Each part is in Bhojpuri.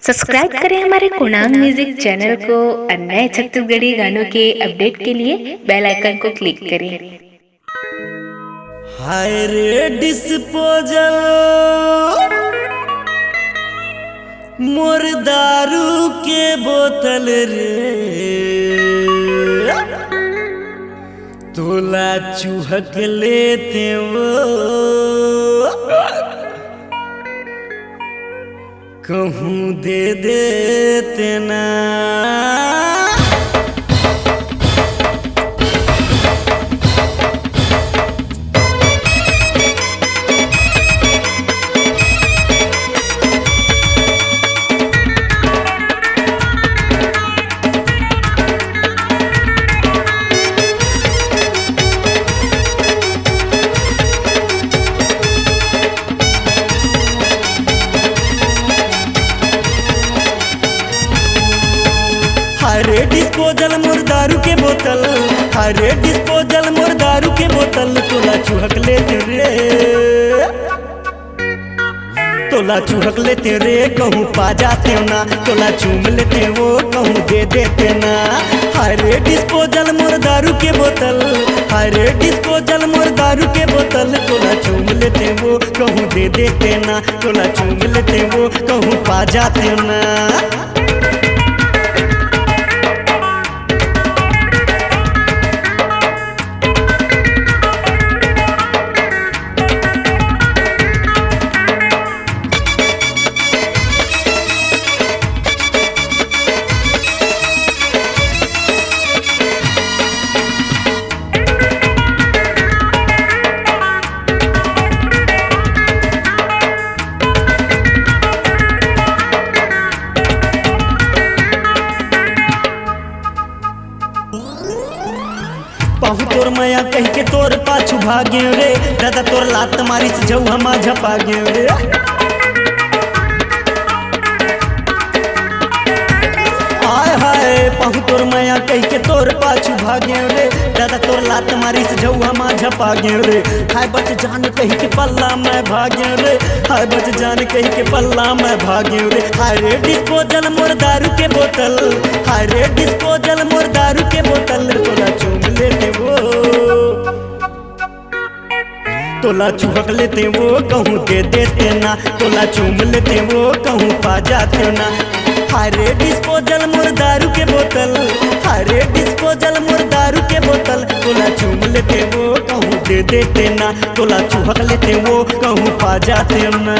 सब्सक्राइब करें हमारे कुणांग म्यूजिक चैनल को और नए छत्तीसगढ़ी गानों के अपडेट के लिए बेल आइकन को क्लिक करें। हाय रे डिस्पोजल मोर दारू के बोतल रे तोला चूहक लेते वो कहूँ दे देते ना। हरे डिस्पोजल मोर दारू के बोतल, हरे डिस्पोजल मोर दारू के बोतल तोला चूहक लेते रे, तोला चूहक लेते रे कहूँ पा जाते ना, तोला चूम लेते वो कहूँ दे देते ना। हरे डिस्पोजल मोर दारू के बोतल, हरे डिस्पोजल मोर दारू के बोतल तोला चूम लेते वो कहूँ दे देते ना, तोला चूम लेते वो कहूँ पा जाते ना। पाहु तोर माया कह के तोर पाछू भागे रे, दादा तोर लात मारी से जाऊ हम झपा गे रे। हाय हाय पाहु तोर माया कह के तोर पाछू भागे रे, दादा तोर लात मारी से जाऊ हम झपा गे रे। हाय बच जान कह के पल्ला मैं भागे रे, हाय बच जान कह के पल्ला मैं भागे रे। हाय रे डिस्पोजल मोर दारू के बोतल, हाय रे डिस्पोजल मोर दारू के बोतल तोला चूम लेते वो, तोला चूहक लेते वो कहूँ दे देते ना, तोला चूम लेते वो कहूँ पा जाते ना। हरे डिस्पोजल मोर दारू के बोतल, हरे डिस्पोजल मोर दारू के बोतल तोला चूम लेते वो कहूँ दे देते ना, तोला चूहक लेते वो कहूँ पा जाते ना।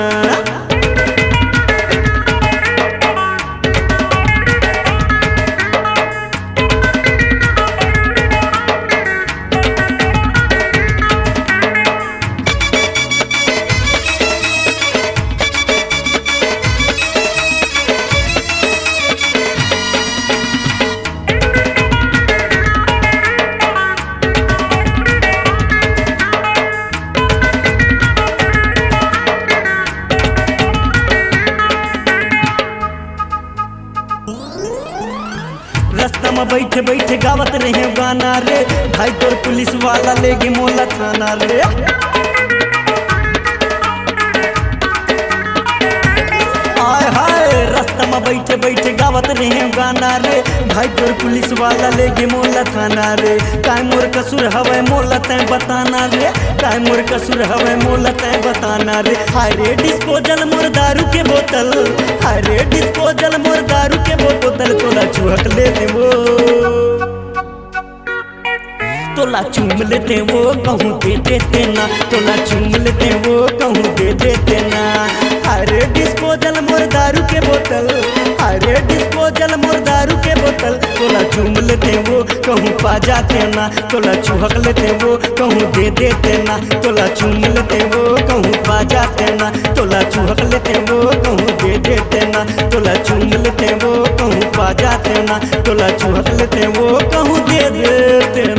रास्ता में बैठे बैठे गावत रहे गाना रे, भाई तोर पुलिस वाला लेगे मोला थाना रे। हाय हाय रास्ता में बैठे बैठे गावत रहे गाना रे, भाई तोर पुलिस वाला लेगे मोला थाना रे। काय मोर कसूर हवे मोला तय बताना रे, काय मोर कसूर हवे मोला तय बताना रे। हाय रे डिस्पोजल मोर दारू के बोतल, हाय रे डिस्पोजल मोर दारू के बोतल तोला चूहक लेते वो, तोला चूम लेते वो कहूँ दे देते ना, तोला चूम लेते वो कहूँ दे देते ना। हरे डिस्पोजल मोर दारू के बोतल, हरे डिस्पोजल मोर दारू के बोतल तोला चूम लेते वो कहूँ पा जाते ना, तोला चूहक लेते वो कहूँ दे देते ना, तोला चूम लेते वो कहूँ पा जाते ना, तोला चूहक लेते वो कहूँ दे देते ना, तोला चूम लेते वो कहूँ पा जाते ना, तोला चूहक लेते वो कहूँ दे देते।